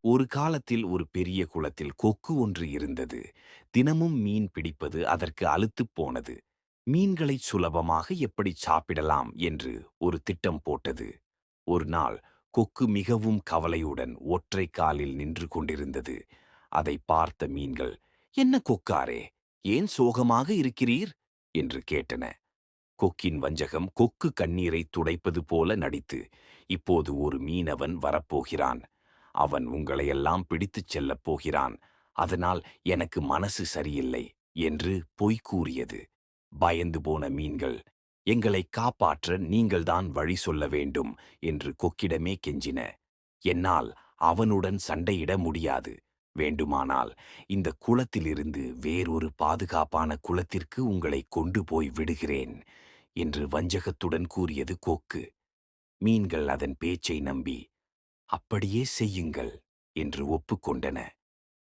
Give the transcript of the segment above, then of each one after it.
ஒரு காலத்தில் ஒரு பெரிய குளத்தில் கொக்கு ஒன்று இருந்தது. தினமும் மீன் பிடிப்பது அதற்கு அலுத்துப் போனது. மீன்களை சுலபமாக எப்படி சாப்பிடலாம் என்று ஒரு திட்டம் போட்டது. ஒரு நாள் கொக்கு மிகவும் கவலையுடன் ஒற்றை காலில் நின்று கொண்டிருந்தது. அதை பார்த்த மீன்கள், "என்ன கொக்காரே, ஏன் சோகமாக இருக்கிறீர்?" என்று கேட்டன. கொக்கின் வஞ்சகம் கொக்கு கண்ணீரை துடைப்பது போல நடித்து, "இப்போது ஒரு மீனவன் வரப்போகிறான். அவன் உங்களையெல்லாம் பிடித்துச் செல்லப் போகிறான். அதனால் எனக்கு மனசு சரியில்லை" என்று பொய் கூறியது. பயந்து போன மீன்கள், "எங்களை காப்பாற்ற நீங்கள்தான் வழி சொல்ல வேண்டும்" என்று கொக்கிடமே கெஞ்சின. "என்னால் அவனுடன் சண்டையிட முடியாது. வேண்டுமானால் இந்த குளத்திலிருந்து வேறொரு பாதுகாப்பான குளத்திற்கு உங்களை கொண்டு போய் விடுகிறேன்" என்று வஞ்சகத்துடன் கூறியது கொக்கு. மீன்கள் அதன் பேச்சை நம்பி, "அப்படியே செய்யுங்கள்" என்று ஒப்புக்கொண்டன.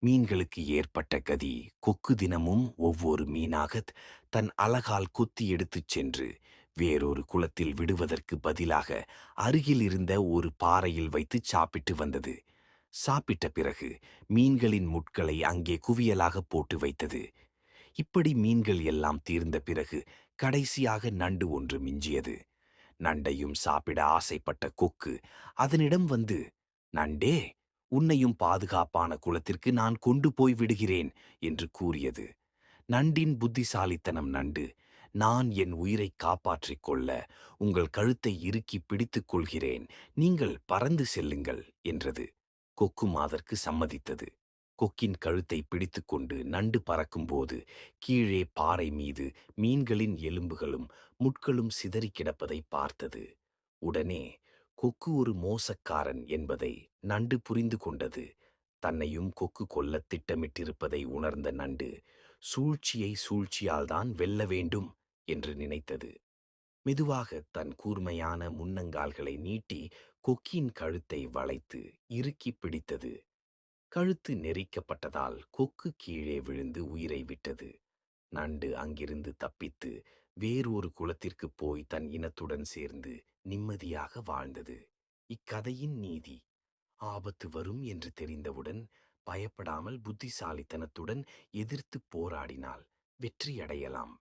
மீன்களுக்கு ஏற்பட்ட கதி, கொக்கு தினமும் ஒவ்வொரு மீனாகத் தன் அலகால் கொத்தி எடுத்துச் சென்று வேறொரு குளத்தில் விடுவதற்கு பதிலாக அருகில் இருந்த ஒரு பாறையில் வைத்து சாப்பிட்டு வந்தது. சாப்பிட்ட பிறகு மீன்களின் முட்களை அங்கே குவியலாக போட்டு வைத்தது. இப்படி மீன்கள் எல்லாம் தீர்ந்த பிறகு கடைசியாக நண்டு ஒன்று மிஞ்சியது. நண்டையும் சாப்பிட ஆசைப்பட்ட கொக்கு அதனிடம் வந்து, "நண்டே, உன்னையும் பாதுகாப்பான குளத்திற்கு நான் கொண்டு போய் விடுகிறேன்" என்று கூறியது. நண்டின் புத்திசாலித்தனம் நண்டு, "நான் என் உயிரைக் காப்பாற்றிக் கொள்ள உங்கள் கழுத்தை இறுக்கிப் பிடித்துக் கொள்கிறேன். நீங்கள் பறந்து செல்லுங்கள்" என்றது. கொக்கும் அதற்கு சம்மதித்தது. கொக்கின் கழுத்தை பிடித்துக்கொண்டு நண்டு பறக்கும்போது கீழே பாறை மீது மீன்களின் எலும்புகளும் முட்களும் சிதறிக் கிடப்பதை பார்த்தது. உடனே கொக்கு ஒரு மோசக்காரன் என்பதை நண்டு புரிந்து கொண்டது. தன்னையும் கொக்கு கொல்லத் திட்டமிட்டிருப்பதை உணர்ந்த நண்டு, சூழ்ச்சியை சூழ்ச்சியால்தான் வெல்ல வேண்டும் என்று நினைத்தது. மெதுவாக தன் கூர்மையான முன்னங்கால்களை நீட்டி கொக்கின் கழுத்தை வளைத்து இறுக்கிப் பிடித்தது. கழுத்து நெரிக்கப்பட்டதால் கொக்கு கீழே விழுந்து உயிரை விட்டது. நண்டு அங்கிருந்து தப்பித்து வேறொரு குளத்திற்குப் போய் தன் இனத்துடன் சேர்ந்து நிம்மதியாக வாழ்ந்தது. இக்கதையின் நீதி: ஆபத்து வரும் என்று தெரிந்தவுடன் பயப்படாமல் புத்திசாலித்தனத்துடன் எதிர்த்துப் போராடினால் வெற்றியடையலாம்.